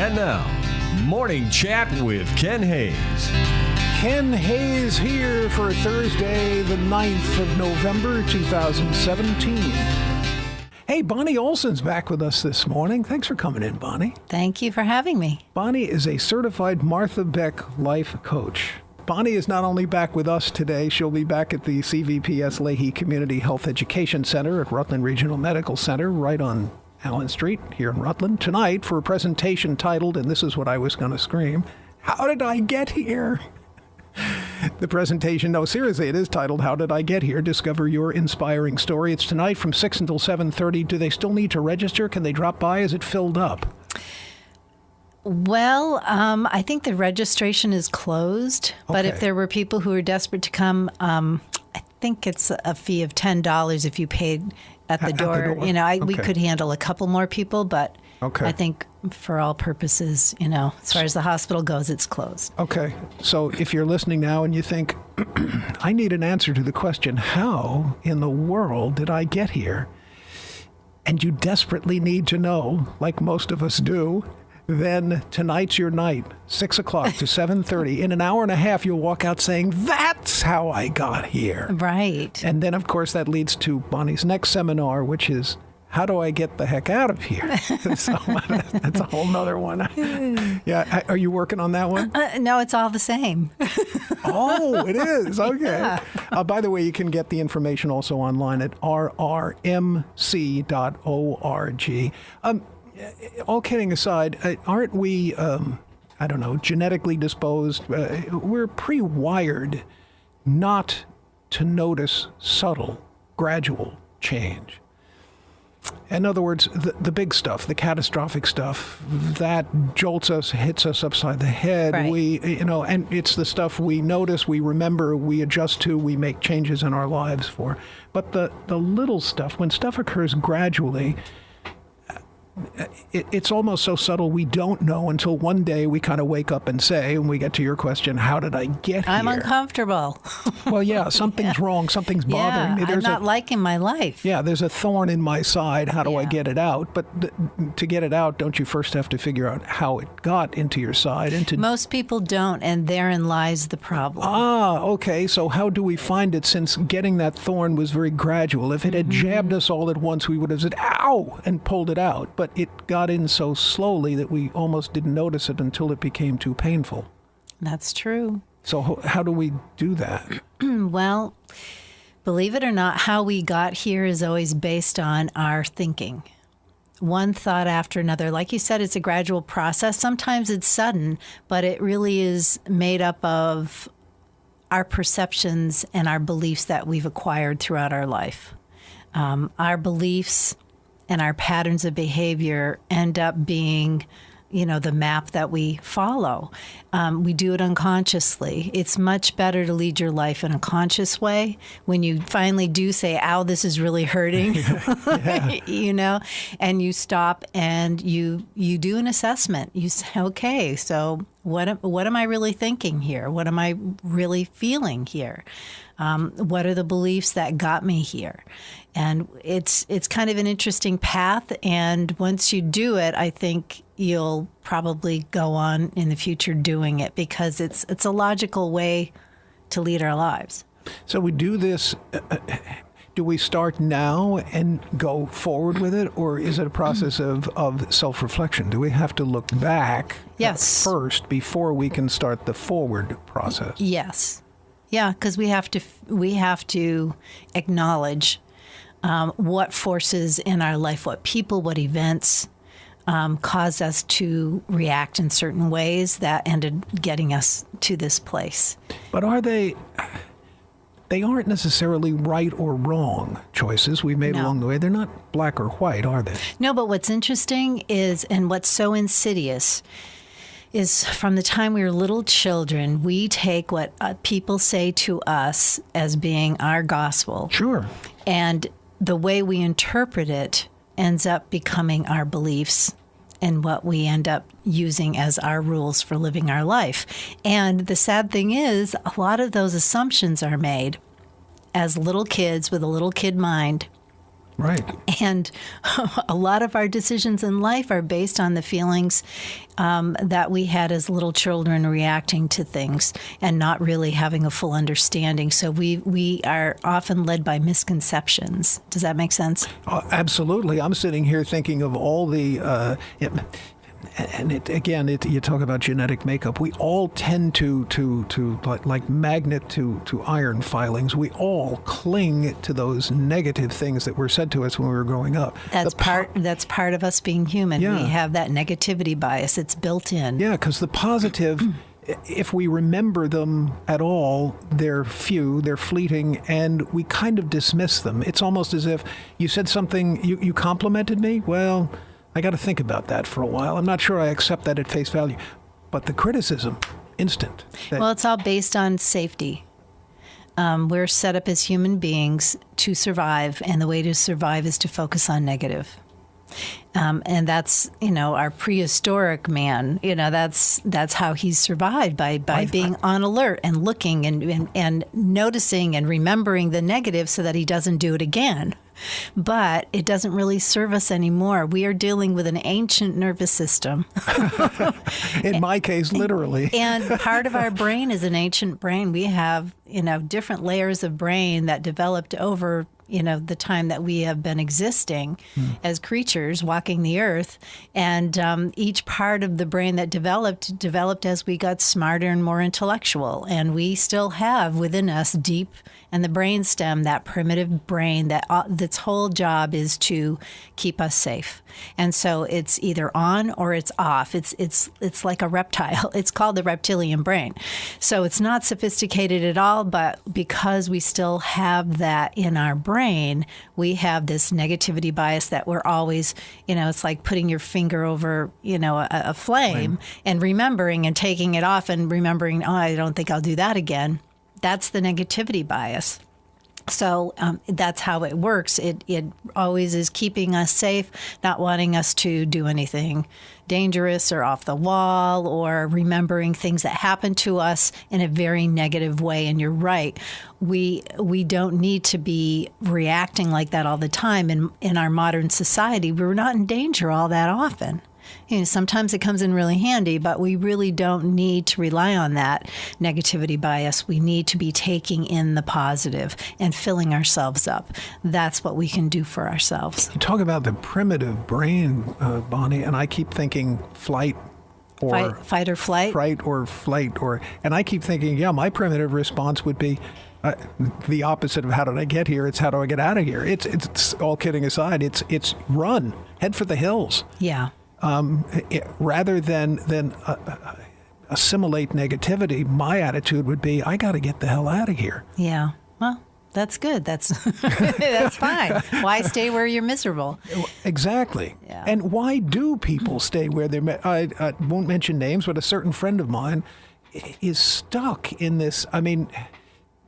And now, Morning Chat with Ken Hayes. Ken Hayes here for Thursday, the 9th of November, 2017. Hey, Bonnie Olson's back with us this morning. Thanks for coming in, Bonnie. Thank you for having me. Bonnie is a certified Martha Beck life coach. Bonnie is not only back with us today, she'll be back at the CVPS Leahy Community Health Education Center at Rutland Regional Medical Center, right on Allen Street here in Rutland, tonight for a presentation titled, and this is what I was going to scream, "How Did I Get Here?" The presentation, no, seriously, it is titled, "How Did I Get Here? Discover Your Inspiring Story." It's tonight from 6 until 7:30. Do they still need to register? Can they drop by? Is it filled up? Well, I think the registration is closed, but if there were people who are desperate to come, I think it's a fee of $10 if you paid at the door. You know, we could handle a couple more people, but I think for all purposes, you know, as far as the hospital goes, it's closed. Okay. So if you're listening now and you think, I need an answer to the question, how in the world did I get here? And you desperately need to know, like most of us do, then tonight's your night, 6 o'clock to 7:30. In an hour and a half, you'll walk out saying, "That's how I got here." Right. And then, of course, that leads to Bonnie's next seminar, which is, "How do I get the heck out of here?" So that's a whole nother one. Yeah. Are you working on that one? No, it's all the same. Oh, it is. Okay. Yeah. By the way, you can get the information also online at rrmc.org. All kidding aside, aren't we, genetically disposed? We're pre-wired not to notice subtle, gradual change. In other words, the big stuff, the catastrophic stuff, that jolts us, hits us upside the head. Right. And it's the stuff we notice, we remember, we adjust to, we make changes in our lives for. But the little stuff, when stuff occurs gradually, it's almost so subtle we don't know until one day we kind of wake up and say, and we get to your question, how did I get here? I'm uncomfortable. Well, yeah, something's wrong. Something's bothering me. I'm not liking my life. Yeah, there's a thorn in my side. How do I get it out? But to get it out, don't you first have to figure out how it got into your side? Most people don't, and therein lies the problem. Ah, okay. So how do we find it, since getting that thorn was very gradual? If it had jabbed us all at once, we would have said, "Ow!" and pulled it out. But it got in so slowly that we almost didn't notice it until it became too painful. That's true. So how do we do that? Well, believe it or not, how we got here is always based on our thinking. One thought after another. Like you said, it's a gradual process. Sometimes it's sudden, but it really is made up of our perceptions and our beliefs that we've acquired throughout our life. Our beliefs and our patterns of behavior end up being, the map that we follow. We do it unconsciously. It's much better to lead your life in a conscious way. When you finally do say, "Ow, this is really hurting," and you stop and you do an assessment. You say, "Okay, so what am I really thinking here? What am I really feeling here? What are the beliefs that got me here?" And it's kind of an interesting path. And once you do it, I think you'll probably go on in the future doing it, because it's a logical way to lead our lives. So we do this. Do we start now and go forward with it, or is it a process of self-reflection? Do we have to look back first before we can start the forward process? Yes. Yeah, because we have to acknowledge what forces in our life, what people, what events caused us to react in certain ways that ended getting us to this place. But are they aren't necessarily right or wrong choices we made along the way. They're not black or white, are they? No, but what's interesting is, and what's so insidious, is from the time we were little children, we take what people say to us as being our gospel. Sure. And the way we interpret it ends up becoming our beliefs and what we end up using as our rules for living our life. And the sad thing is, a lot of those assumptions are made as little kids with a little kid mind Right. And a lot of our decisions in life are based on the feelings that we had as little children reacting to things and not really having a full understanding. So we are often led by misconceptions. Does that make sense? Absolutely. I'm sitting here thinking of all the... you talk about genetic makeup. We all tend to like magnet to iron filings. We all cling to those negative things that were said to us when we were growing up. That's part of us being human. Yeah. We have that negativity bias. It's built in. Yeah, because the positive, if we remember them at all, they're few, they're fleeting, and we kind of dismiss them. It's almost as if you said something, you complimented me. Well, I got to think about that for a while. I'm not sure I accept that at face value. But the criticism, instant. Well, it's all based on safety. We're set up as human beings to survive, and the way to survive is to focus on negative. And that's, our prehistoric man, that's how he's survived, by being on alert and looking and noticing and remembering the negative so that he doesn't do it again. But it doesn't really serve us anymore. We are dealing with an ancient nervous system. In my case, literally. And part of our brain is an ancient brain. We have, different layers of brain that developed over the time that we have been existing as creatures walking the earth. And each part of the brain that developed as we got smarter and more intellectual. And we still have within us deep in the brainstem that primitive brain that's whole job is to keep us safe. And so it's either on or it's off. It's like a reptile. It's called the reptilian brain. So it's not sophisticated at all, but because we still have that in our brain, we have this negativity bias that we're always, it's like putting your finger over, a flame and remembering and taking it off and remembering, oh, I don't think I'll do that again. That's the negativity bias. So that's how it works. It always is keeping us safe, not wanting us to do anything dangerous or off the wall, or remembering things that happened to us in a very negative way. And you're right. We don't need to be reacting like that all the time. In our modern society, we're not in danger all that often. Sometimes it comes in really handy, but we really don't need to rely on that negativity bias. We need to be taking in the positive and filling ourselves up. That's what we can do for ourselves. You talk about the primitive brain, Bonnie, and I keep thinking flight or fight or flight. And I keep thinking, my primitive response would be the opposite of how did I get here? It's how do I get out of here? It's all kidding aside. It's run, head for the hills. Yeah. Rather than assimilate negativity, my attitude would be, I got to get the hell out of here. Yeah. Well, that's good. That's that's fine. Why stay where you're miserable? Exactly. Yeah. And why do people stay where they're... I won't mention names, but a certain friend of mine is stuck in this...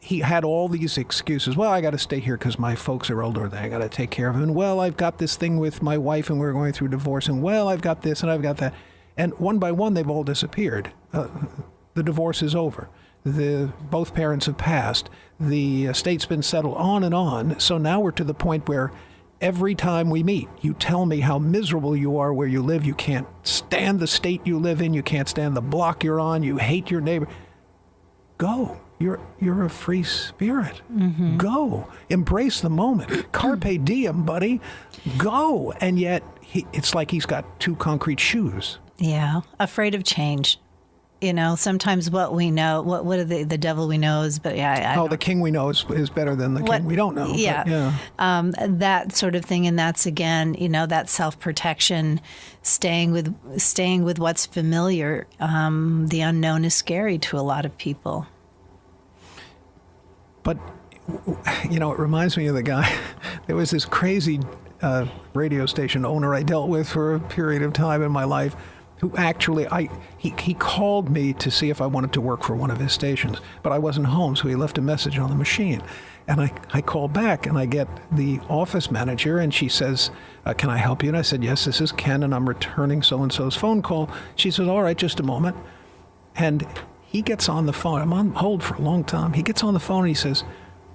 he had all these excuses. Well, I got to stay here because my folks are older. I got to take care of them. And, well, I've got this thing with my wife and we're going through divorce. And, well, I've got this and I've got that. And one by one, they've all disappeared. The divorce is over. Both parents have passed. The estate's been settled, on and on. So now we're to the point where every time we meet, you tell me how miserable you are where you live. You can't stand the state you live in. You can't stand the block you're on. You hate your neighbor. Go. You're a free spirit. Mm-hmm. Go. Embrace the moment. Carpe diem, buddy. Go. And yet, it's like he's got two concrete shoes. Yeah. Afraid of change. Sometimes what we know, what are the devil we know is, but yeah. The king we know is better than the king we don't know. Yeah. But, that sort of thing. And that's, again, that self-protection, staying with what's familiar. The unknown is scary to a lot of people. But, it reminds me of the guy. There was this crazy radio station owner I dealt with for a period of time in my life who actually, he called me to see if I wanted to work for one of his stations. But I wasn't home, so he left a message on the machine. And I called back, and I get the office manager, and she says, can I help you? And I said, yes, this is Ken, and I'm returning so-and-so's phone call. She says, all right, just a moment. And he gets on the phone. I'm on hold for a long time. He gets on the phone and he says,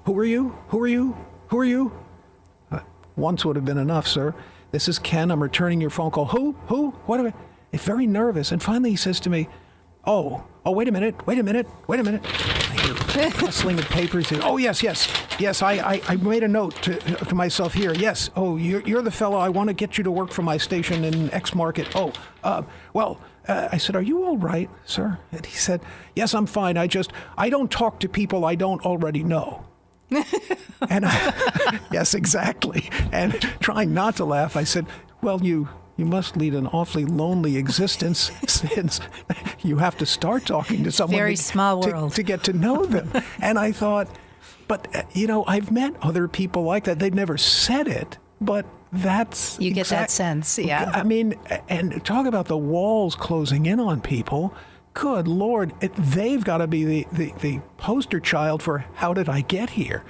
who are you? Who are you? Who are you? Once would have been enough, sir. This is Ken. I'm returning your phone call. Who? What am I? It's very nervous. And finally he says to me, oh, wait a minute. I hear rustling of papers. Oh, yes. I made a note to myself here. Yes. Oh, you're the fellow. I want to get you to work for my station in X market. I said, are you all right, sir? And he said, yes, I'm fine. I don't talk to people I don't already know. And yes, exactly. And trying not to laugh, I said, well, you must lead an awfully lonely existence since you have to start talking to someone Very small world. to get to know them. And I thought, but, I've met other people like that. They've never said it, but that's... You get that sense, yeah. I mean, and talk about the walls closing in on people. Good Lord, they've got to be the poster child for how did I get here?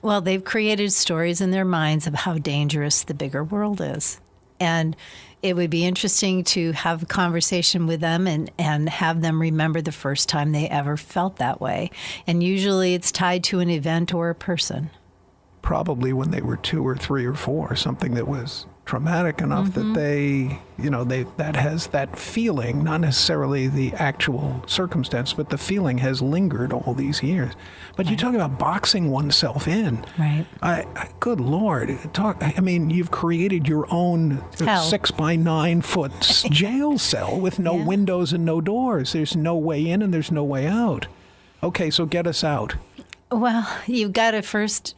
Well, they've created stories in their minds of how dangerous the bigger world is. And it would be interesting to have a conversation with them and have them remember the first time they ever felt that way. And usually it's tied to an event or a person. Probably when they were 2 or 3 or 4, something that was traumatic enough that they that has that feeling, not necessarily the actual circumstance, but the feeling has lingered all these years. But you talk about boxing oneself in. Right. Good Lord. You've created your own Hell. 6 by 9 foot jail cell with no windows and no doors. There's no way in and there's no way out. Okay, so get us out. Well, you've got to first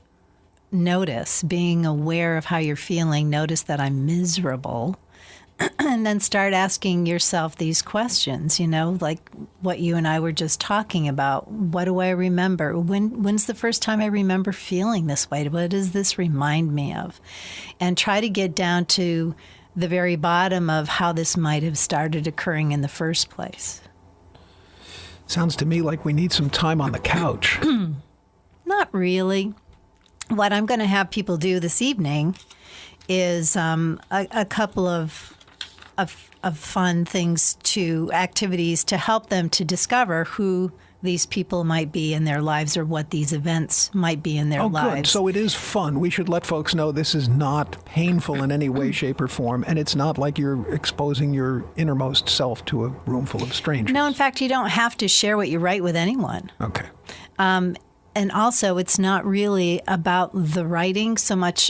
notice, being aware of how you're feeling, notice that I'm miserable, and then start asking yourself these questions, like what you and I were just talking about. What do I remember? When's the first time I remember feeling this way? What does this remind me of? And try to get down to the very bottom of how this might have started occurring in the first place. Sounds to me like we need some time on the couch. Not really. What I'm going to have people do this evening is a couple of fun things, activities to help them to discover who these people might be in their lives or what these events might be in their lives. Good. So it is fun. We should let folks know this is not painful in any way, shape, or form, and it's not like you're exposing your innermost self to a room full of strangers. No, in fact, you don't have to share what you write with anyone. Okay. And also, it's not really about the writing so much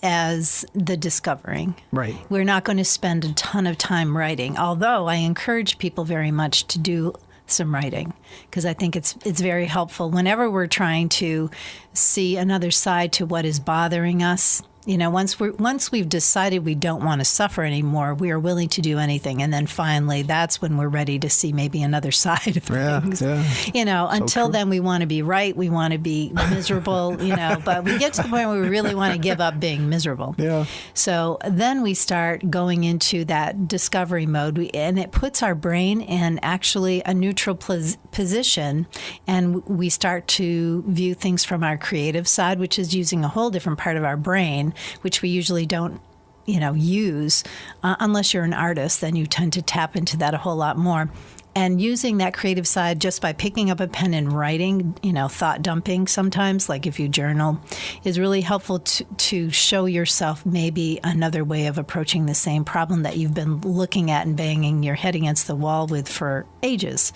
as the discovering. Right. We're not going to spend a ton of time writing, although I encourage people very much to do some writing because I think it's very helpful whenever we're trying to see another side to what is bothering us. Once we've decided we don't want to suffer anymore, we are willing to do anything. And then finally, that's when we're ready to see maybe another side of things. Yeah. Until then, we want to be right. We want to be miserable, but we get to the point where we really want to give up being miserable. Yeah. So then we start going into that discovery mode, and it puts our brain in actually a neutral position. And we start to view things from our creative side, which is using a whole different part of our brain, which we usually don't, use unless you're an artist. Then you tend to tap into that a whole lot more. And using that creative side just by picking up a pen and writing, thought dumping sometimes, like if you journal, is really helpful to show yourself maybe another way of approaching the same problem that you've been looking at and banging your head against the wall with for ages.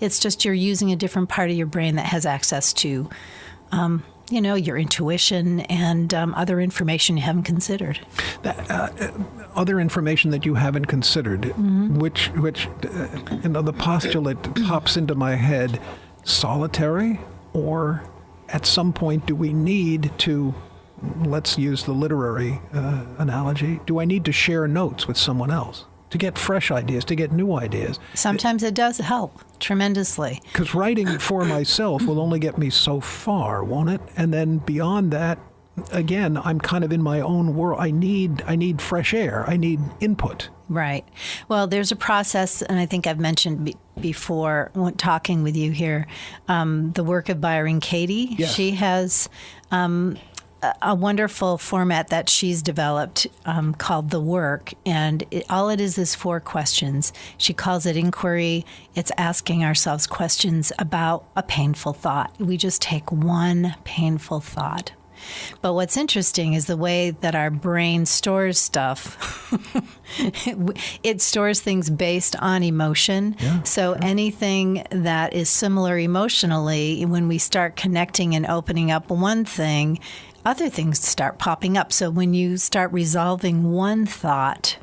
It's just you're using a different part of your brain that has access to your intuition and other information you haven't considered. Other information that you haven't considered, which the postulate pops into my head, solitary, or at some point do we need to, let's use the literary analogy, do I need to share notes with someone else? To get fresh ideas, to get new ideas. Sometimes it does help tremendously. Because writing for myself will only get me so far, won't it? And then beyond that, again, I'm kind of in my own world. I need fresh air. I need input. Right. Well, there's a process, and I think I've mentioned before when talking with you here, the work of Byron Katie. Yes. She has a wonderful format that she's developed called The Work, and all it is 4 questions. She calls it inquiry. It's asking ourselves questions about a painful thought. We just take one painful thought. But what's interesting is the way that our brain stores stuff. It stores things based on emotion. So anything that is similar emotionally, when we start connecting and opening up one thing, other things start popping up. So when you start resolving one thought,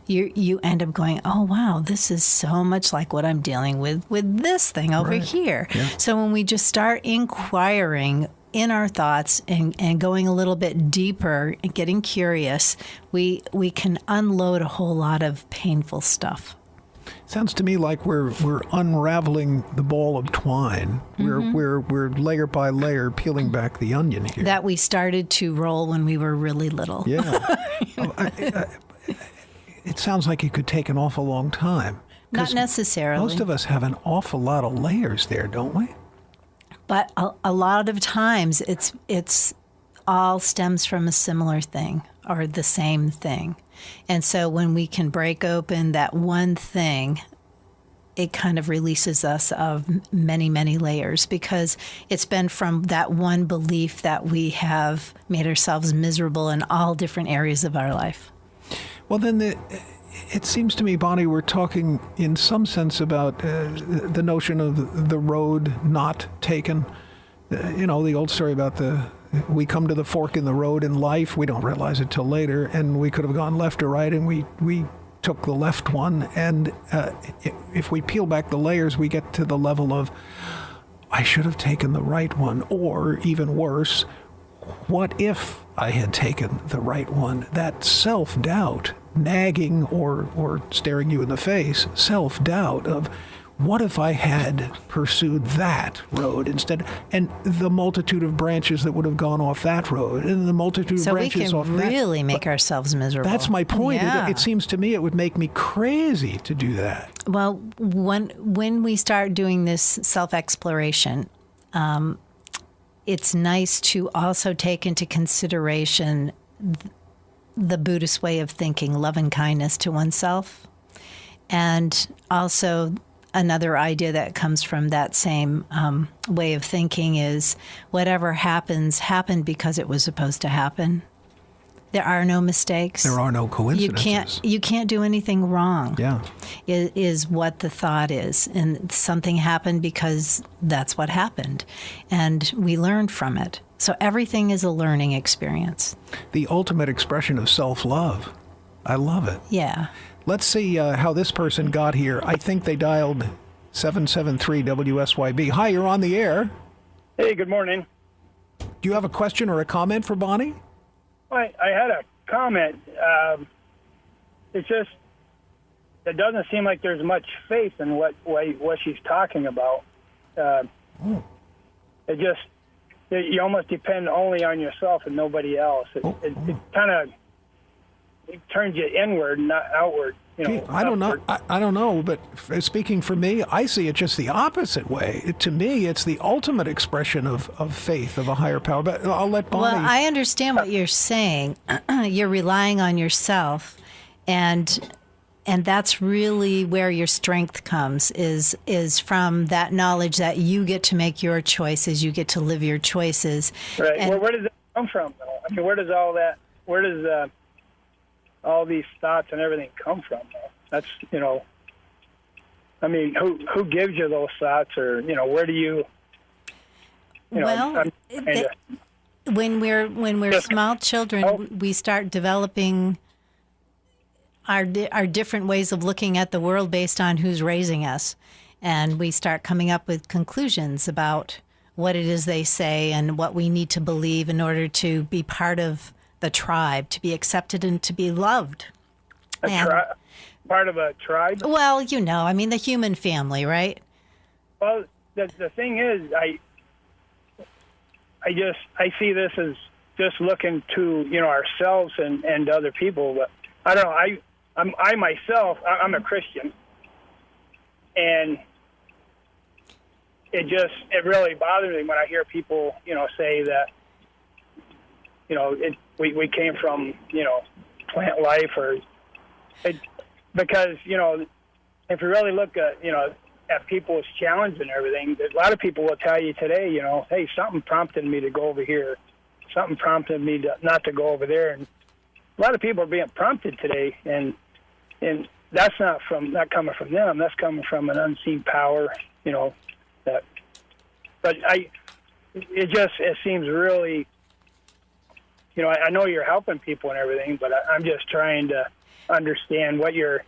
you end up going, oh, wow, this is so much like what I'm dealing with this thing over here. So when we just start inquiring in our thoughts and going a little bit deeper and getting curious, we can unload a whole lot of painful stuff. Sounds to me like we're unraveling the ball of twine. We're layer by layer peeling back the onion here. That we started to roll when we were really little. Yeah. It sounds like it could take an awful long time. Not necessarily. Most of us have an awful lot of layers there, don't we? But a lot of times it's all stems from a similar thing or the same thing. And so when we can break open that one thing, it kind of releases us of many, many layers, because it's been from that one belief that we have made ourselves miserable in all different areas of our life. Well, then it seems to me, Bonnie, we're talking in some sense about the notion of the road not taken. The old story about we come to the fork in the road in life. We don't realize it till later, and we could have gone left or right, and we took the left one. And if we peel back the layers, we get to the level of, I should have taken the right one, or even worse, what if I had taken the right one? That self-doubt, nagging or staring you in the face, self-doubt of, what if I had pursued that road instead? And the multitude of branches that would have gone off that road, and the multitude of branches off that. So we can really make ourselves miserable. That's my point. Yeah. It seems to me it would make me crazy to do that. Well, when we start doing this self-exploration, it's nice to also take into consideration the Buddhist way of thinking, love and kindness to oneself. And also another idea that comes from that same way of thinking is whatever happened because it was supposed to happen. There are no mistakes. There are no coincidences. You can't do anything wrong. Yeah. Is what the thought is. And something happened because that's what happened. And we learned from it. So everything is a learning experience. The ultimate expression of self-love. I love it. Yeah. Let's see how this person got here. I think they dialed 773 WSYB. Hi, you're on the air. Hey, good morning. Do you have a question or a comment for Bonnie? I had a comment. It's just, it doesn't seem like there's much faith in what she's talking about. You almost depend only on yourself and nobody else. It kind of turns you inward, not outward. I don't know. I don't know, but speaking for me, I see it just the opposite way. To me, it's the ultimate expression of faith, of a higher power. But I'll let Bonnie. Well, I understand what you're saying. You're relying on yourself, and that's really where your strength comes, is from that knowledge that you get to make your choices, you get to live your choices. Right. Well, where does that come from, though? I mean, where does all these thoughts and everything come from? That's, I mean, who gives you those thoughts, or, where do you, well, when we're small children, we start developing our different ways of looking at the world based on who's raising us. And we start coming up with conclusions about what it is they say and what we need to believe in order to be part of the tribe, to be accepted and to be loved. Part of a tribe? Well, the human family, right? Well, the thing is, I see this as just looking to, ourselves and other people. But I don't know. I myself, I'm a Christian, and it really bothers me when I hear people, say that, we came from, plant life, because, if you really look at, at people's challenge and everything, a lot of people will tell you today, hey, something prompted me to go over here. something prompted me not to go over there. And a lot of people are being prompted today, and that's not coming from them. That's coming from an unseen power, that. But it seems really, I know you're helping people and everything, but I'm just trying to understand what you're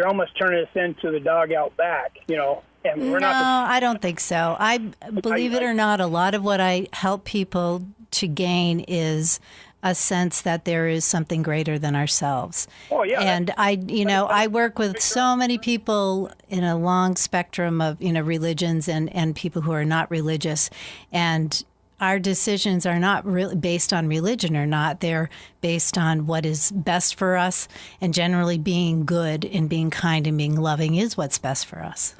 almost turning us into the dog out back, and we're not. I don't think so. I believe it or not, a lot of what I help people to gain is a sense that there is something greater than ourselves. Oh, yeah. And I work with so many people in a long spectrum of, religions and people who are not religious. And our decisions are not really based on religion or not. They're based on what is best for us. And generally being good and being kind and being loving is what's best for us.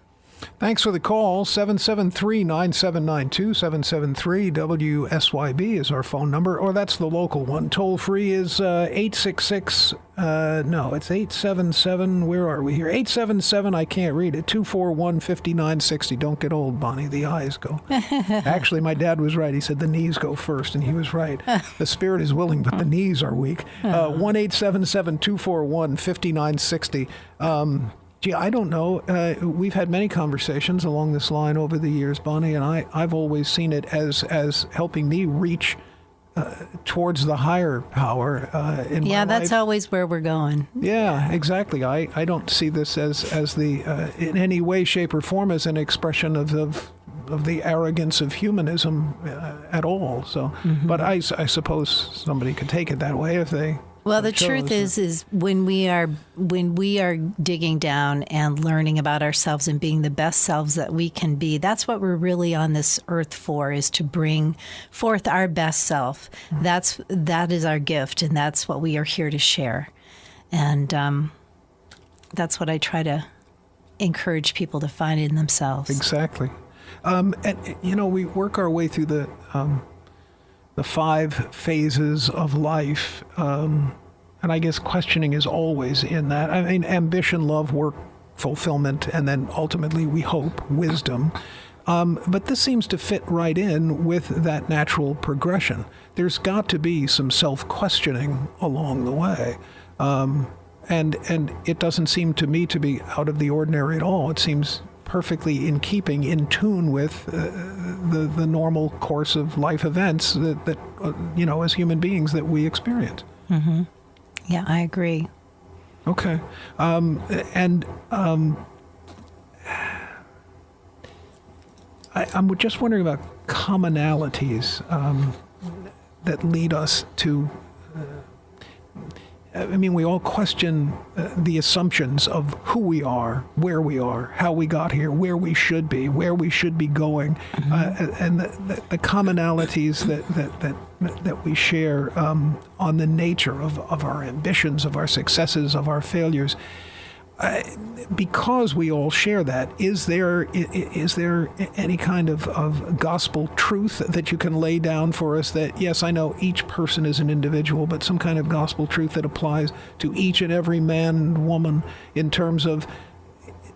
Thanks for the call. 773-9792. 773-WSYB is our phone number, or that's the local one. Toll free is 866. It's 877. Where are we here? 877. I can't read it. 241-5960. Don't get old, Bonnie. The eyes go. Actually, my dad was right. He said the knees go first, and he was right. The spirit is willing, but the knees are weak. 1-877-241-5960. Gee, I don't know. We've had many conversations along this line over the years, Bonnie, and I've always seen it as helping me reach towards the higher power in my life. Yeah, that's always where we're going. Yeah, exactly. I don't see this as the in any way, shape, or form as an expression of the arrogance of humanism at all. So, but I suppose somebody could take it that way if they. Well, the truth is when we are digging down and learning about ourselves and being the best selves that we can be, that's what we're really on this earth for, is to bring forth our best self. That is our gift, and that's what we are here to share. And that's what I try to encourage people to find in themselves. Exactly. And we work our way through the 5 phases of life, and I guess questioning is always in that. I mean, ambition, love, work, fulfillment, and then ultimately, we hope, wisdom. But this seems to fit right in with that natural progression. There's got to be some self-questioning along the way. And it doesn't seem to me to be out of the ordinary at all. It seems perfectly in keeping, in tune with the normal course of life events that as human beings that we experience. Mm-hmm. Yeah, I agree. Okay. I'm just wondering about commonalities that lead us to. We all question the assumptions of who we are, where we are, how we got here, where we should be going, and the commonalities that we share on the nature of our ambitions, of our successes, of our failures. Because we all share that, is there any kind of gospel truth that you can lay down for us that, yes, I know each person is an individual, but some kind of gospel truth that applies to each and every man and woman in terms of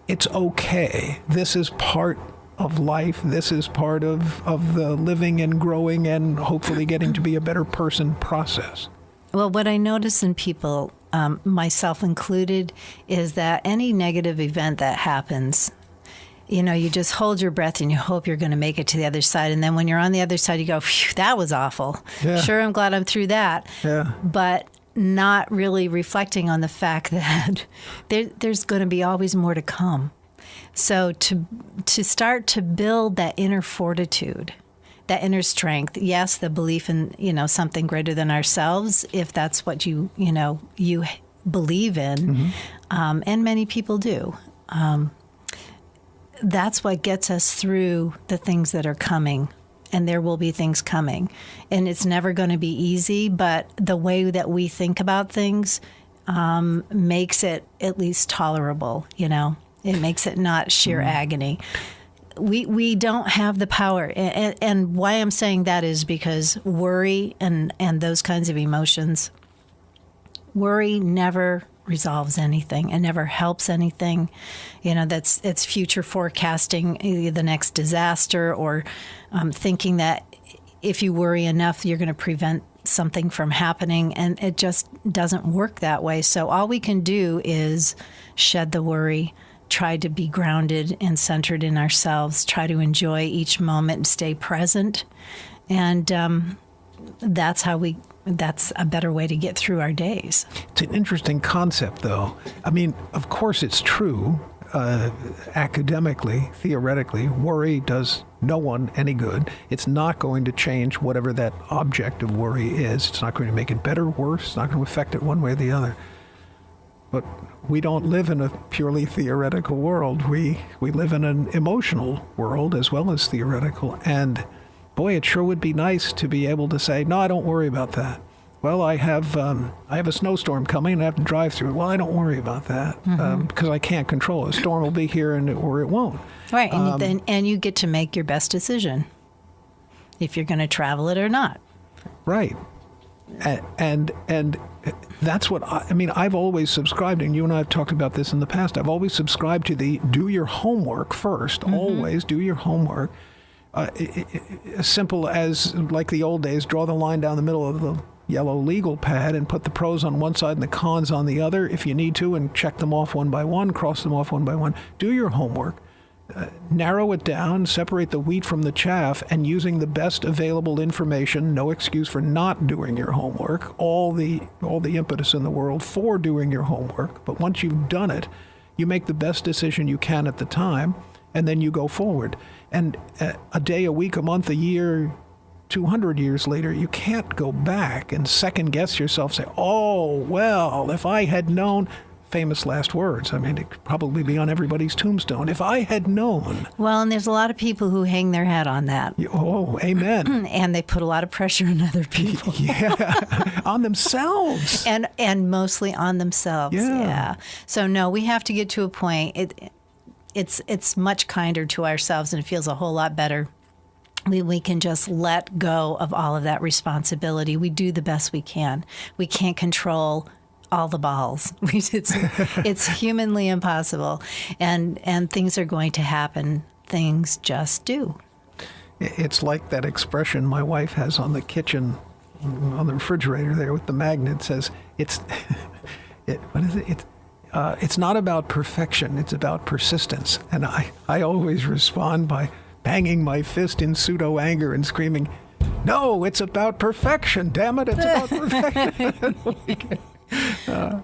it's okay, this is part of life, this is part of the living and growing and hopefully getting to be a better person process? Well, what I notice in people, myself included, is that any negative event that happens, you just hold your breath and you hope you're going to make it to the other side. And then when you're on the other side, you go, phew, that was awful. Yeah. Sure, I'm glad I'm through that. Yeah. But not really reflecting on the fact that there's going to be always more to come. So to start to build that inner fortitude, that inner strength, yes, the belief in, something greater than ourselves, if that's what you believe in, and many people do. That's what gets us through the things that are coming, and there will be things coming. And it's never going to be easy, but the way that we think about things makes it at least tolerable, It makes it not sheer agony. We don't have the power. And why I'm saying that is because worry and those kinds of emotions, worry never resolves anything. It never helps anything. It's future forecasting the next disaster, or thinking that if you worry enough, you're going to prevent something from happening. And it just doesn't work that way. So all we can do is shed the worry, try to be grounded and centered in ourselves, try to enjoy each moment and stay present. And that's a better way to get through our days. It's an interesting concept, though. I mean, of course it's true. Academically, theoretically, worry does no one any good. It's not going to change whatever that object of worry is. It's not going to make it better, worse. It's not going to affect it one way or the other. But we don't live in a purely theoretical world. We live in an emotional world as well as theoretical. And boy, it sure would be nice to be able to say, no, I don't worry about that. Well, I have a snowstorm coming and I have to drive through it. Well, I don't worry about that because I can't control it. A storm will be here or it won't. Right, and you get to make your best decision if you're going to travel it or not. Right. And that's what I've always subscribed, and you and I have talked about this in the past. I've always subscribed to the do your homework first. Always do your homework. As simple as, like the old days, draw the line down the middle of the yellow legal pad and put the pros on one side and the cons on the other if you need to, and check them off one by one, cross them off one by one. Do your homework. Narrow it down, separate the wheat from the chaff, and using the best available information, no excuse for not doing your homework, all the impetus in the world for doing your homework. But once you've done it, you make the best decision you can at the time, and then you go forward. And a day, a week, a month, a year, 200 years later, you can't go back and second guess yourself, say, oh, well, if I had known. Famous last words. I mean, it could probably be on everybody's tombstone. If I had known. Well, and there's a lot of people who hang their hat on that. Oh, amen. And they put a lot of pressure on other people. Yeah, on themselves. And mostly on themselves. Yeah. So no, we have to get to a point. It's much kinder to ourselves, and it feels a whole lot better. We can just let go of all of that responsibility. We do the best we can. We can't control all the balls. It's humanly impossible, and things are going to happen. Things just do. It's like that expression my wife has on the kitchen, on the refrigerator there with the magnet. Says what is it? It's not about perfection. It's about persistence. And I always respond by banging my fist in pseudo anger and screaming, "No, it's about perfection. Damn it! It's about perfection."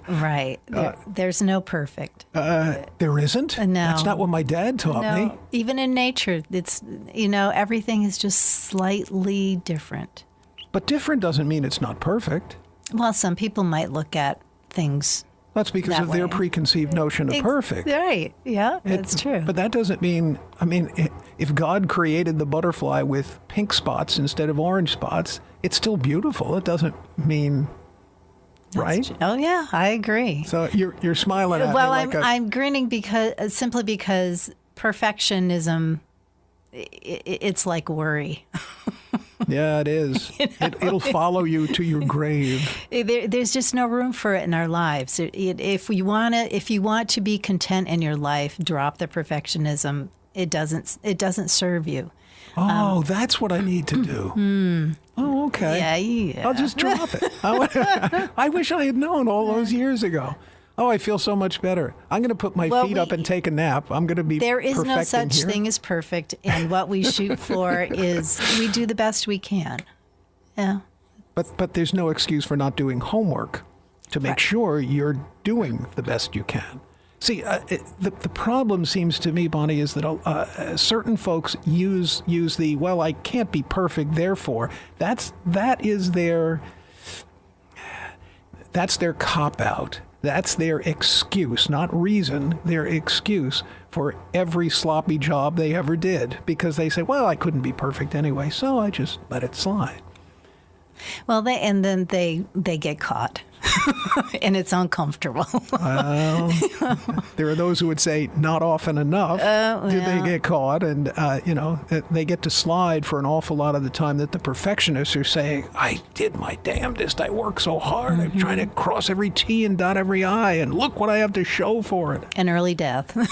Right. There's no perfect. There isn't? No. That's not what my dad taught me. Even in nature, it's, everything is just slightly different. But different doesn't mean it's not perfect. Well, some people might look at things That's because of their preconceived notion of perfect. Right. Yeah, that's true. But that doesn't mean, if God created the butterfly with pink spots instead of orange spots, it's still beautiful. It doesn't mean... Right? Oh yeah, I agree. So you're smiling at me. Well, I'm grinning simply because perfectionism, it's like worry. Yeah, it is. It'll follow you to your grave. There's just no room for it in our lives. If you want to be content in your life, drop the perfectionism. It doesn't serve you. Oh, that's what I need to do. Oh, okay. Yeah. I'll just drop it. I wish I had known all those years ago. Oh, I feel so much better. I'm going to put my feet up and take a nap. I'm going to be There is no such here. thing as perfect, and what we shoot for is we do the best we can. Yeah. But there's no excuse for not doing homework to make sure you're doing the best you can. See, the problem seems to me, Bonnie, is that certain folks use the, well, I can't be perfect, therefore. That's their cop-out. That's their excuse, not reason, their excuse for every sloppy job they ever did. Because they say, well, I couldn't be perfect anyway, so I just let it slide. Well, then they get caught. and it's uncomfortable. Well, there are those who would say not often enough do they get caught, and they get to slide for an awful lot of the time that the perfectionists are saying, I did my damnedest, I work so hard, I'm trying to cross every T and dot every I, and look what I have to show for it. An early death. I'm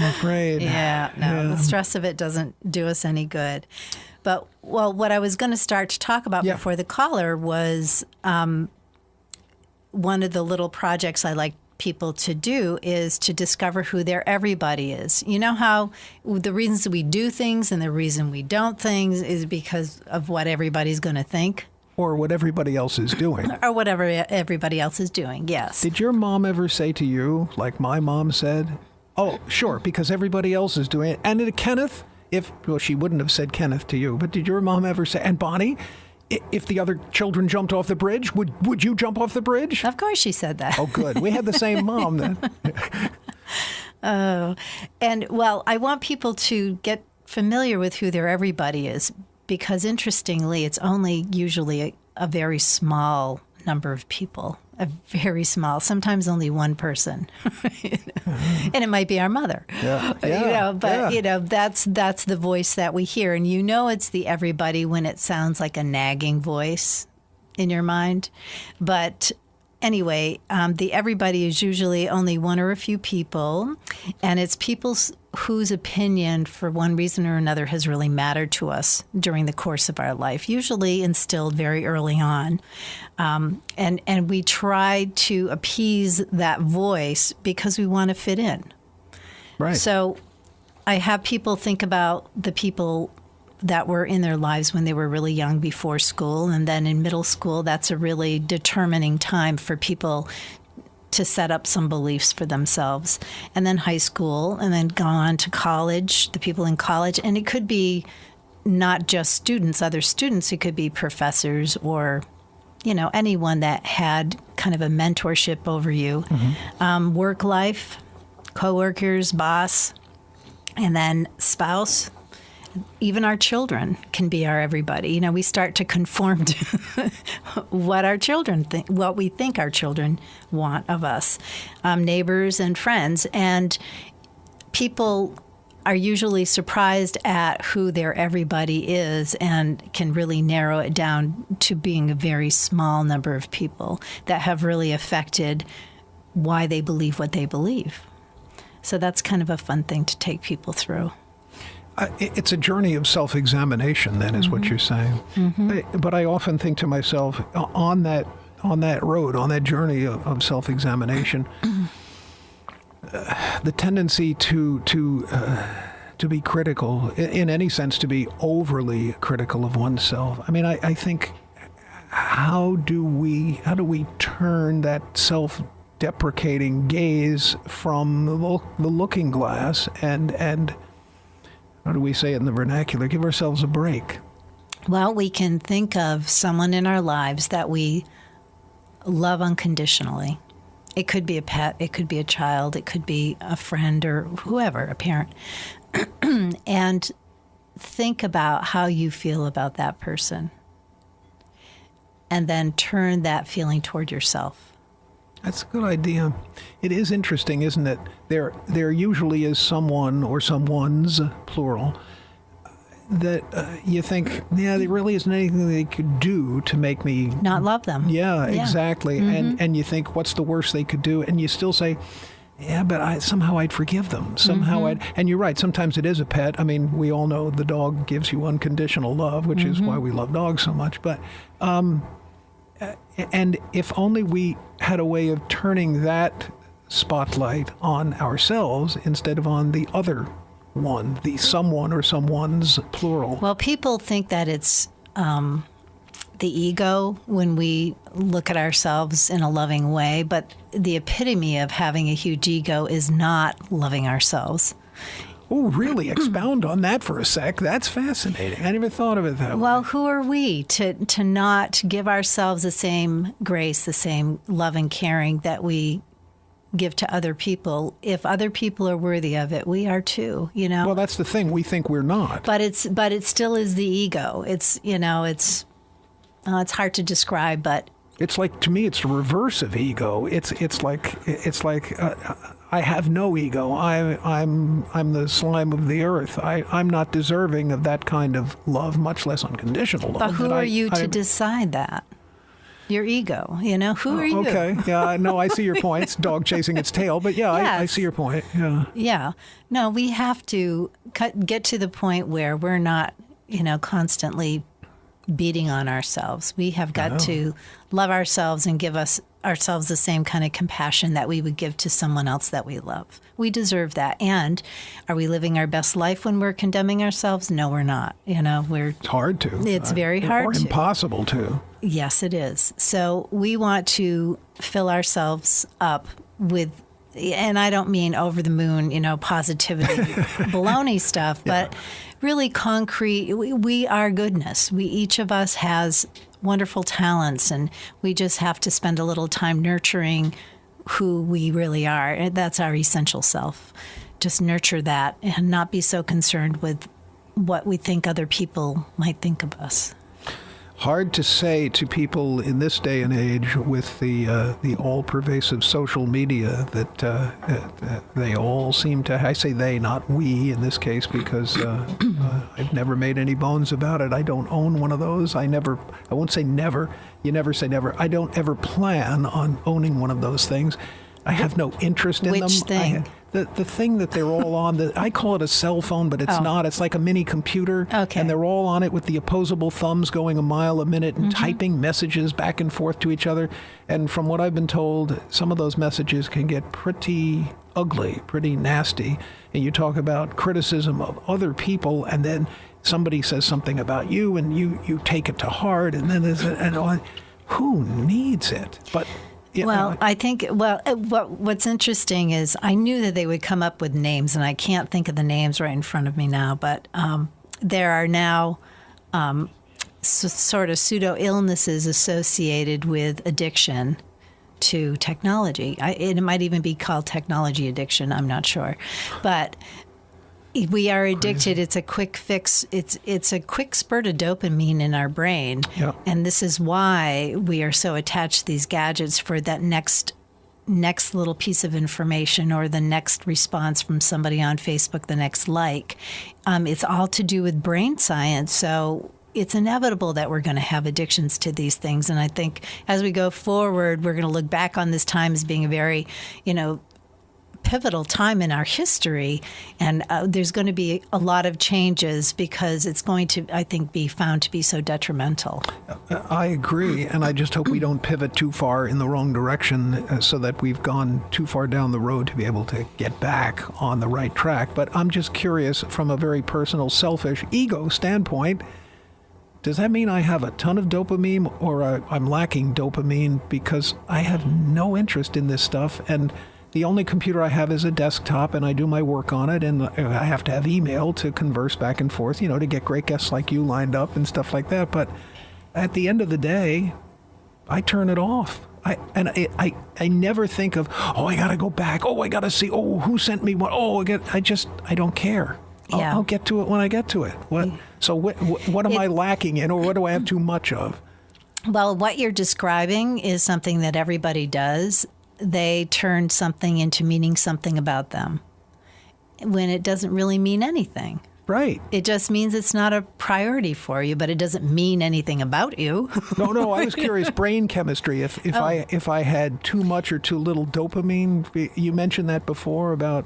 afraid. The stress of it doesn't do us any good. But, what I was going to start to talk about before the caller was one of the little projects I like people to do is to discover who their everybody is. You know how the reasons we do things and the reason we don't things is because of what everybody's going to think? Or what everybody else is doing. Or whatever everybody else is doing, yes. Did your mom ever say to you, like my mom said, oh, sure, because everybody else is doing it. And Kenneth, she wouldn't have said Kenneth to you, but did your mom ever say, and Bonnie, if the other children jumped off the bridge, would you jump off the bridge? Of course she said that. Oh, good. We had the same mom then. Oh, and I want people to get familiar with who their everybody is, because interestingly, it's only usually a very small number of people, very small, sometimes only one person. And it might be our mother. That's the voice that we hear. And it's the everybody when it sounds like a nagging voice in your mind. But anyway, the everybody is usually only one or a few people, and it's people whose opinion, for one reason or another, has really mattered to us during the course of our life, usually instilled very early on. And we try to appease that voice because we want to fit in. Right. So I have people think about the people that were in their lives when they were really young before school, and then in middle school, that's a really determining time for people to set up some beliefs for themselves, and then high school, and then go on to college, the people in college. And it could be not just other students, it could be professors or, anyone that had kind of a mentorship over you. Mm-hmm. Work life, coworkers, boss, and then spouse. Even our children can be our everybody. We start to conform to what our children think, what we think our children want of us, neighbors and friends. And people are usually surprised at who their everybody is and can really narrow it down to being a very small number of people that have really affected why they believe what they believe. So that's kind of a fun thing to take people through. It's a journey of self-examination, then, is what you're saying. Mm-hmm. But I often think to myself, on that road, on that journey of self-examination, the tendency to be critical, in any sense, to be overly critical of oneself. I mean, I think, how do we turn that self-deprecating gaze from the looking glass and how do we say it in the vernacular? Give ourselves a break. Well, we can think of someone in our lives that we love unconditionally. It could be a pet, it could be a child, it could be a friend or whoever, a parent. And think about how you feel about that person. And then turn that feeling toward yourself. That's a good idea. It is interesting, isn't it? There usually is someone or someone's, plural, that you think, there really isn't anything they could do to make me not love them. Yeah, exactly. Mm-hmm. And you think, what's the worst they could do? And you still say, but somehow I'd forgive them. Somehow and you're right, sometimes it is a pet. I mean, we all know the dog gives you unconditional love, which is why we love dogs so much. But and if only we had a way of turning that spotlight on ourselves instead of on the other one, the someone or someone's, plural. Well, people think that it's the ego when we look at ourselves in a loving way, but the epitome of having a huge ego is not loving ourselves. Oh, really? Expound on that for a sec. That's fascinating. I never thought of it that way. Well, who are we to not give ourselves the same grace, the same love and caring that we give to other people? If other people are worthy of it, we are too, Well, that's the thing. We think we're not. But it still is the ego. It's hard to describe, but It's like, to me, it's the reverse of ego. It's like I have no ego. I'm the slime of the earth. I'm not deserving of that kind of love, much less unconditional love. But who are you to decide that? Your ego, who are you? Okay, yeah, no, I see your point. It's dog chasing its tail, but yeah, Yes. I see your point. Yeah. Yeah. No, we have to get to the point where we're not, constantly beating on ourselves. We have got to love ourselves and give ourselves the same kind of compassion that we would give to someone else that we love. We deserve that. And are we living our best life when we're condemning ourselves? No, we're not. It's hard to. It's very hard or to. impossible to. Yes, it is. So we want to fill ourselves up with, and I don't mean over the moon, positivity, baloney stuff, but really concrete. We are goodness. Each of us has wonderful talents, and we just have to spend a little time nurturing who we really are. And that's our essential self. Just nurture that and not be so concerned with what we think other people might think of us. Hard to say to people in this day and age with the all-pervasive social media that they all seem to. I say they, not we, in this case, because I've never made any bones about it. I don't own one of those. I won't say never. You never say never. I don't ever plan on owning one of those things. I have no interest in them. Which thing? The thing that they're all on, I call it a cell phone, but it's not. It's like a mini computer. Okay. And they're all on it with the opposable thumbs going a mile a minute and typing messages back and forth to each other. And from what I've been told, some of those messages can get pretty ugly, pretty nasty. And you talk about criticism of other people, and then somebody says something about you, and you take it to heart, and then who needs it? But I think, what's interesting is I knew that they would come up with names, and I can't think of the names right in front of me now, but there are now sort of pseudo illnesses associated with addiction to technology. It might even be called technology addiction, I'm not sure. But we are addicted. It's a quick fix. It's a quick spurt of dopamine in our brain. Yeah. And this is why we are so attached to these gadgets for that next little piece of information or the next response from somebody on Facebook, the next like. It's all to do with brain science. So it's inevitable that we're going to have addictions to these things. And I think as we go forward, we're going to look back on this time as being a very, pivotal time in our history, and there's going to be a lot of changes because it's going to, I think, be found to be so detrimental. I agree, and I just hope we don't pivot too far in the wrong direction so that we've gone too far down the road to be able to get back on the right track. But I'm just curious, from a very personal, selfish, ego standpoint, does that mean I have a ton of dopamine or I'm lacking dopamine because I have no interest in this stuff? And the only computer I have is a desktop, and I do my work on it, and I have to have email to converse back and forth, to get great guests like you lined up and stuff like that. But at the end of the day, I turn it off. I never think of, I got to go back. I got to see, who sent me what? I don't care. I'll get to it when I get to it. What am I lacking in, or what do I have too much of? Well, what you're describing is something that everybody does. They turn something into meaning something about them when it doesn't really mean anything. Right. It just means it's not a priority for you, but it doesn't mean anything about you. No, I was curious. Brain chemistry. If I had too much or too little dopamine, you mentioned that before about.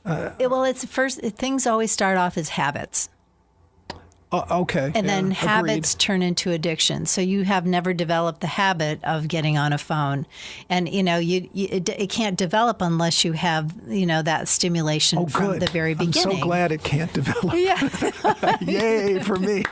Things always start off as habits. Okay. And then habits turn into addiction. So you have never developed the habit of getting on a phone. And, it can't develop unless you have, that stimulation from the very beginning. I'm so glad it can't develop. Yeah. Yay for me.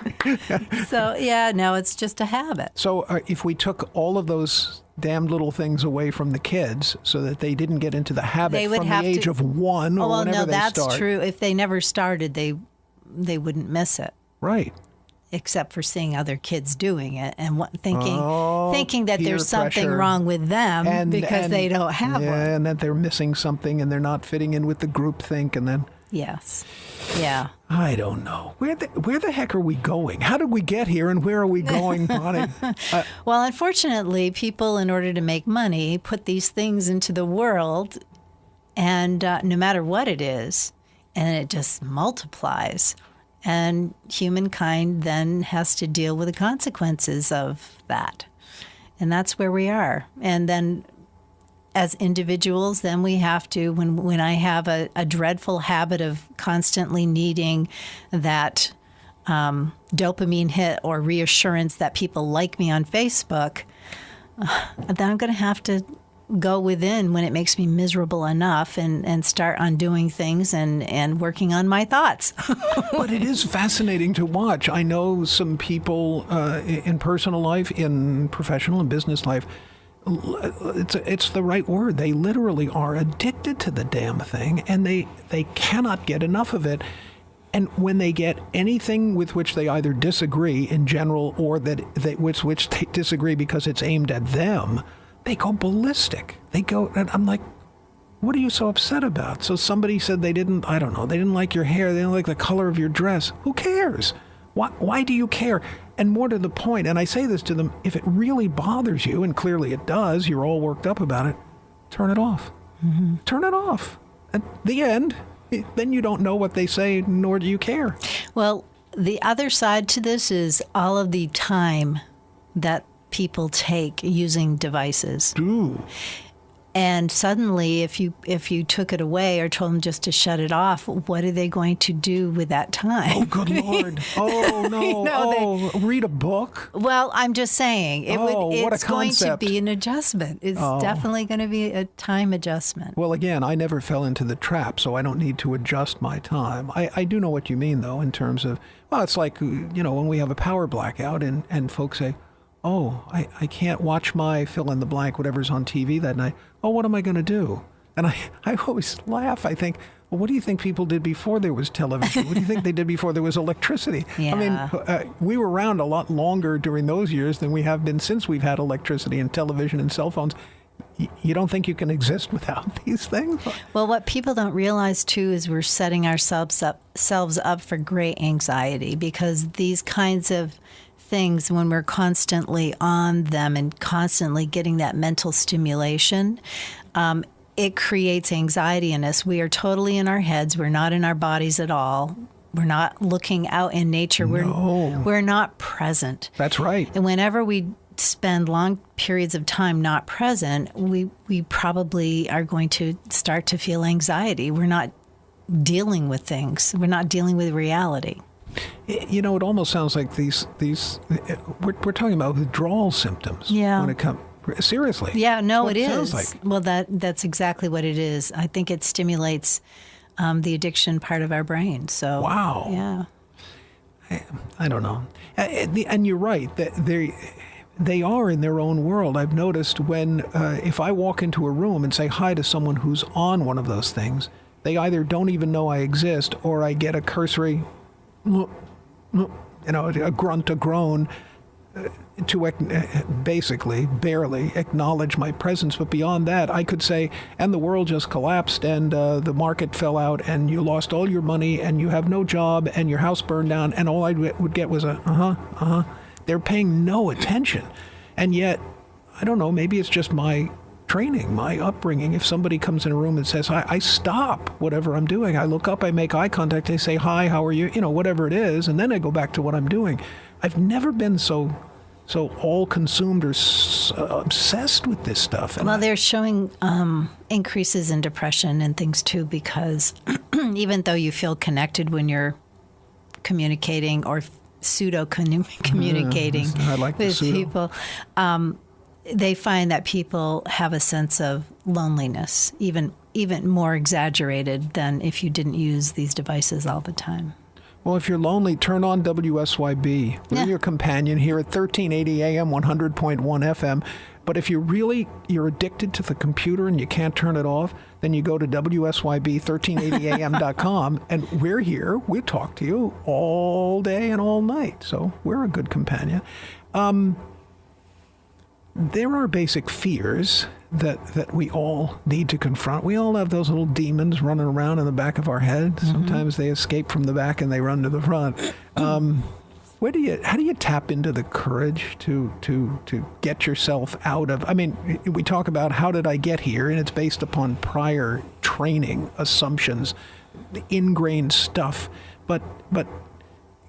So, it's just a habit. So if we took all of those damned little things away from the kids so that they didn't get into the habit from the age of 1 or whenever they start. That's true. If they never started, they wouldn't miss it. Right. Except for seeing other kids doing it and thinking that there's something pressure. wrong with them because they don't have one. And that they're missing something and they're not fitting in with the group think. And then Yes. Yeah. I don't know. Where the heck are we going? How did we get here, and where are we going, Bonnie? Well, unfortunately, people, in order to make money, put these things into the world, and no matter what it is, and it just multiplies. And humankind then has to deal with the consequences of that. And that's where we are. And then as individuals, then we have to, when I have a dreadful habit of constantly needing that dopamine hit or reassurance that people like me on Facebook, then I'm going to have to go within when it makes me miserable enough and start undoing things and working on my thoughts. But it is fascinating to watch. I know some people in personal life, in professional and business life, it's the right word. They literally are addicted to the damn thing, and they cannot get enough of it. And when they get anything with which they either disagree in general, or with which they disagree because it's aimed at them, they go ballistic. They go, and I'm like, what are you so upset about? So somebody said they didn't like your hair, they didn't like the color of your dress. Who cares? Why do you care? And more to the point, and I say this to them, if it really bothers you, and clearly it does, you're all worked up about it, turn it off. Mm-hmm. Turn it off. At the end, then you don't know what they say, nor do you care. Well, the other side to this is all of the time that people take using devices. Ooh. And suddenly, if you took it away or told them just to shut it off, what are they going to do with that time? Oh, good Lord. Oh, no. Read a book? Well, I'm just saying, it's going to be an adjustment. It's definitely going to be a time adjustment. Well, again, I never fell into the trap, so I don't need to adjust my time. I do know what you mean, though, in terms of, well, it's like, when we have a power blackout and folks say, oh, I can't watch my fill in the blank, whatever's on TV that night. Oh, what am I going to do? And I always laugh. I think, well, what do you think people did before there was television? What do you think they did before there was electricity? Yeah. I mean, we were around a lot longer during those years than we have been since we've had electricity and television and cell phones. You don't think you can exist without these things? Well, what people don't realize, too, is we're setting ourselves up for great anxiety, because these kinds of things, when we're constantly on them and constantly getting that mental stimulation, it creates anxiety in us. We are totally in our heads. We're not in our bodies at all. We're not looking out in nature. We're not present. That's right. And whenever we spend long periods of time not present, we probably are going to start to feel anxiety. We're not dealing with things. We're not dealing with reality. It almost sounds like these we're talking about withdrawal symptoms. Yeah. When it comes, seriously. Yeah, no, it is. Sounds like. Well, that's exactly what it is. I think it stimulates the addiction part of our brain. So. Wow. Yeah. I don't know. And you're right. They are in their own world. I've noticed when if I walk into a room and say hi to someone who's on one of those things, they either don't even know I exist, or I get a cursory, a grunt, a groan, to basically barely acknowledge my presence. But beyond that, I could say, and the world just collapsed, and the market fell out, and you lost all your money, and you have no job, and your house burned down, and all I would get was a They're paying no attention. And yet, I don't know, maybe it's just my training, my upbringing. If somebody comes in a room and says, I stop whatever I'm doing. I look up, I make eye contact, I say, hi, how are you? Whatever it is, and then I go back to what I'm doing. I've never been so all-consumed or obsessed with this stuff. And they're showing increases in depression and things, too, because even though you feel connected when you're communicating or pseudo-communicating with people, they find that people have a sense of loneliness, even more exaggerated than if you didn't use these devices all the time. Well, if you're lonely, turn on WSYB. We're your companion here at 1380 AM, 100.1 FM. But if you're addicted to the computer and you can't turn it off, then you go to WSYB1380am.com, and we're here. We talk to you all day and all night. So we're a good companion. There are basic fears that we all need to confront. We all have those little demons running around in the back of our head. Sometimes they escape from the back and they run to the front. How do you tap into the courage to get yourself out of? I mean, we talk about how did I get here, and it's based upon prior training, assumptions, ingrained stuff. But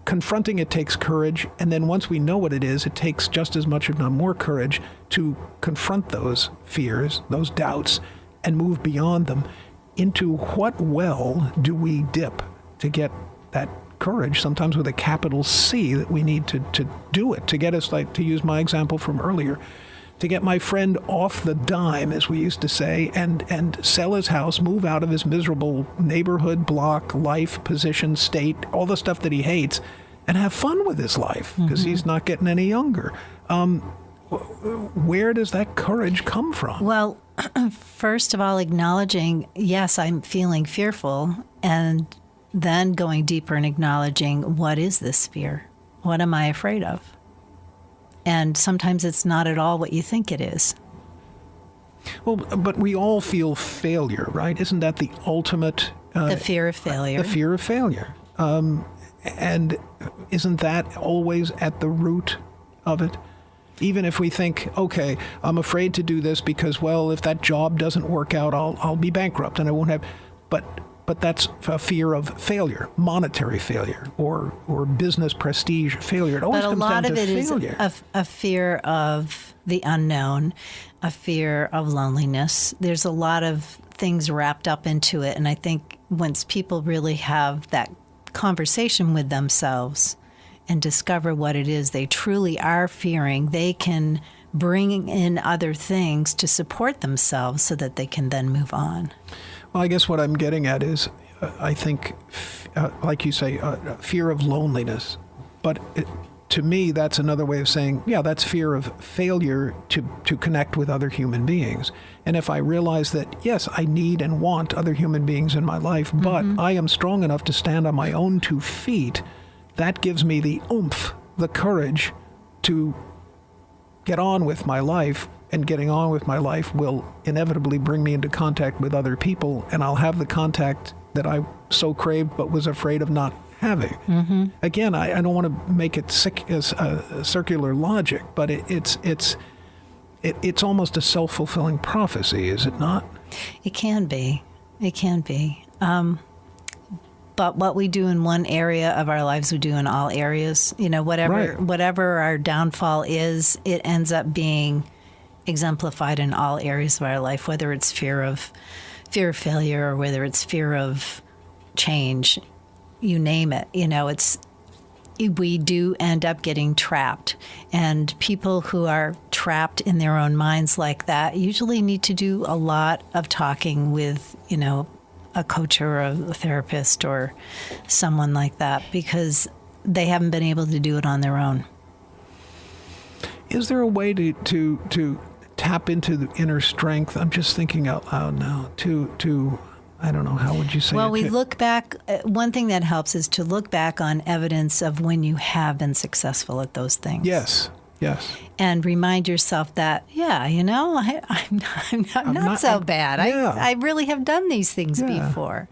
confronting it takes courage, and then once we know what it is, it takes just as much, if not more, courage to confront those fears, those doubts, and move beyond them. Into what well do we dip to get that courage, sometimes with a capital C, that we need to do it, to get us, like, to use my example from earlier, to get my friend off the dime, as we used to say, and sell his house, move out of his miserable neighborhood, block, life, position, state, all the stuff that he hates, and have fun with his life, because he's not getting any younger. Where does that courage come from? Well, first of all, acknowledging, yes, I'm feeling fearful, and then going deeper and acknowledging, what is this fear? What am I afraid of? And sometimes it's not at all what you think it is. Well, but we all feel failure, right? Isn't that the ultimate... the fear of failure. The fear of failure. And isn't that always at the root of it? Even if we think, okay, I'm afraid to do this because, well, if that job doesn't work out, I'll be bankrupt and I won't have... But that's a fear of failure, monetary failure, or business prestige failure. It always comes down to failure. But a lot of it is a fear of the unknown, a fear of loneliness. There's a lot of things wrapped up into it. And I think once people really have that conversation with themselves and discover what it is they truly are fearing, they can bring in other things to support themselves so that they can then move on. Well, I guess what I'm getting at is, I think, like you say, fear of loneliness. But to me, that's another way of saying, yeah, that's fear of failure to connect with other human beings. And if I realize that, yes, I need and want other human beings in my life, but I am strong enough to stand on my own 2 feet, that gives me the oomph, the courage to get on with my life. And getting on with my life will inevitably bring me into contact with other people, and I'll have the contact that I so craved but was afraid of not having. Again, I don't want to make it circular logic, but it's almost a self-fulfilling prophecy, is it not? It can be. It can be. But what we do in one area of our lives, we do in all areas. You know, whatever our downfall is, it ends up being exemplified in all areas of our life, whether it's fear of failure or whether it's fear of change, you name it. You know, we do end up getting trapped, and people who are trapped in their own minds like that usually need to do a lot of talking with, you know, a coach or a therapist or someone like that, because they haven't been able to do it on their own. Is there a way to tap into the inner strength? I'm just thinking out loud now. To I don't know, how would you say it? Well, we look back. One thing that helps is to look back on evidence of when you have been successful at those things. Yes. And remind yourself that, yeah, you know, I'm not so bad. Yeah. I really have done these things before.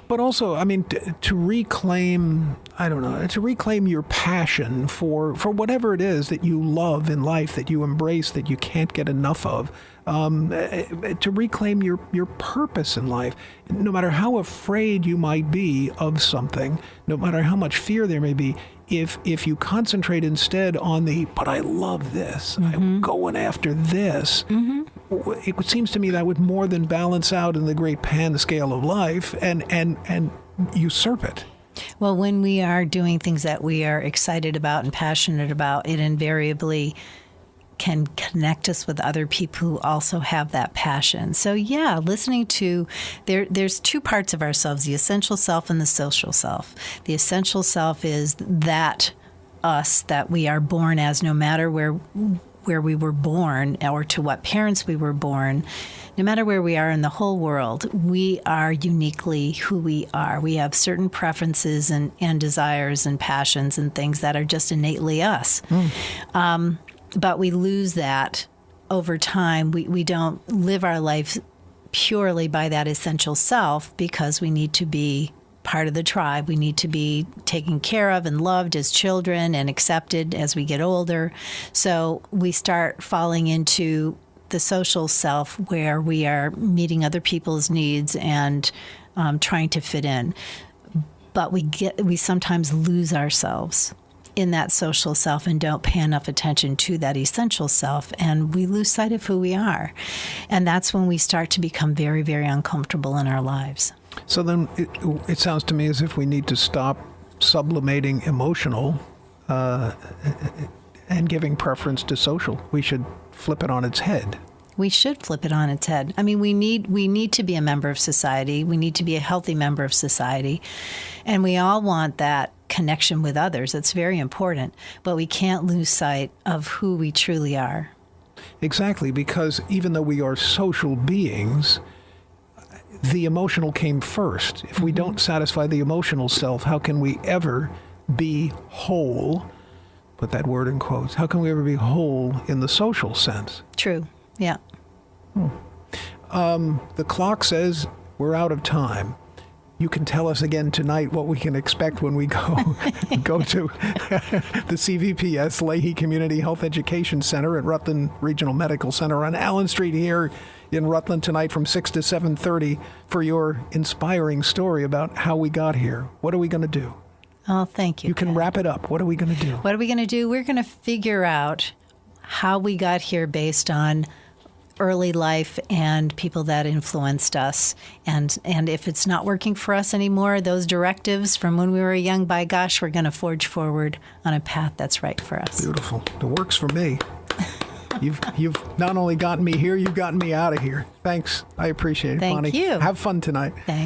But also, I mean, to reclaim, I don't know, to reclaim your passion for whatever it is that you love in life, that you embrace, that you can't get enough of, to reclaim your purpose in life. No matter how afraid you might be of something, no matter how much fear there may be, if you concentrate instead on but I love this, I'm going after this, it seems to me that would more than balance out in the great pan scale of life and usurp it. Well, when we are doing things that we are excited about and passionate about, it invariably can connect us with other people who also have that passion. So yeah, listening to, there's 2 parts of ourselves, the essential self and the social self. The essential self is that us that we are born as, no matter where we were born or to what parents we were born. No matter where we are in the whole world, we are uniquely who we are. We have certain preferences and desires and passions and things that are just innately us. But we lose that over time, we don't live our life purely by that essential self, because we need to be part of the tribe. We need to be taken care of and loved as children and accepted as we get older. So we start falling into the social self, where we are meeting other people's needs and trying to fit in. But we sometimes lose ourselves in that social self and don't pay enough attention to that essential self, and we lose sight of who we are. And that's when we start to become very, very uncomfortable in our lives. So then it sounds to me as if we need to stop sublimating emotional and giving preference to social. We should flip it on its head. We should flip it on its head. I mean, we need to be a member of society. We need to be a healthy member of society. And we all want that connection with others. That's very important. But we can't lose sight of who we truly are. Exactly, because even though we are social beings, the emotional came first. If we don't satisfy the emotional self, how can we ever be whole? Put that word in quotes. How can we ever be whole in the social sense? True. Yeah. The clock says we're out of time. You can tell us again tonight what we can expect when we go to the CVPS Leahy Community Health Education Center at Rutland Regional Medical Center on Allen Street here in Rutland tonight from 6 to 7:30 for your inspiring story about how we got here. What are we going to do? Oh, thank you. You can Ken. wrap it up. What are we going to do? What are we going to do? We're going to figure out how we got here based on early life and people that influenced us. And if it's not working for us anymore, those directives from when we were young, by gosh, we're going to forge forward on a path that's right for us. Beautiful. It works for me. You've not only gotten me here, you've gotten me out of here. Thanks. I appreciate it, Thank Bonnie. you. Have fun tonight. Thanks.